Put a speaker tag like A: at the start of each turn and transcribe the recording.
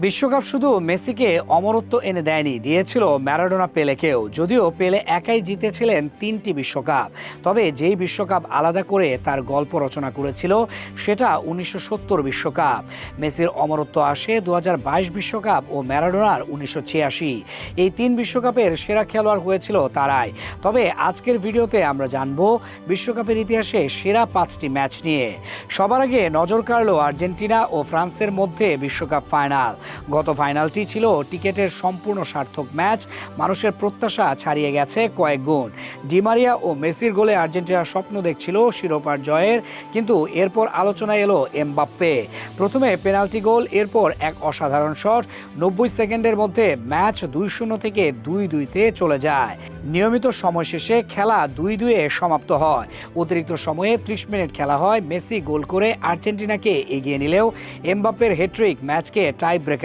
A: বিশ্বকাপ শুধু মেসিকে অমরত্ব এনে দেয়নি, দিয়েছিল ম্যারাডোনা পেলেকেও। যদিও পেলে একাই জিতেছিলেন 3টি বিশ্বকাপ, তবে যেই বিশ্বকাপ আলাদা করে তার গল্প রচনা করেছিল সেটা 1970 বিশ্বকাপ। মেসির অমরত্ব আসে 2022 বিশ্বকাপ ও ম্যারাডোনার 1986। এই 3 বিশ্বকাপের সেরা খেলোয়াড় হয়েছিল তারাই। তবে আজকের ভিডিওতে আমরা জানবো বিশ্বকাপের ইতিহাসে সেরা 5টি ম্যাচ নিয়ে। সবার আগে নজর কাড়লো আর্জেন্টিনা ও ফ্রান্সের মধ্যে বিশ্বকাপ ফাইনাল। গত ফাইনালটি ছিল টিকেটের সম্পূর্ণ সার্থক ম্যাচ। মানুষের প্রত্যাশা ছাড়িয়ে গেছে কয়েক গুণ। ডিমারিয়া ও মেসির গোলে আর্জেন্টিনার স্বপ্ন দেখছিল শিরোপার জয়ের, কিন্তু এরপর আলোচনায় এলো এমবাপ্পে। প্রথমে পেনাল্টি গোল, এরপর এক অসাধারণ শট। 90 সেকেন্ডের মধ্যে ম্যাচ 2-0 থেকে 2-2-তে চলে যায়। নিয়মিত সময় শেষে খেলা 2-2-এ সমাপ্ত হয়। অতিরিক্ত সময়ে 30 মিনিট খেলা হয়। মেসি গোল করে আর্জেন্টিনাকে এগিয়ে নিলেও এমবাপ্পের হ্যাট্রিক ম্যাচকে টাই ব্রেকার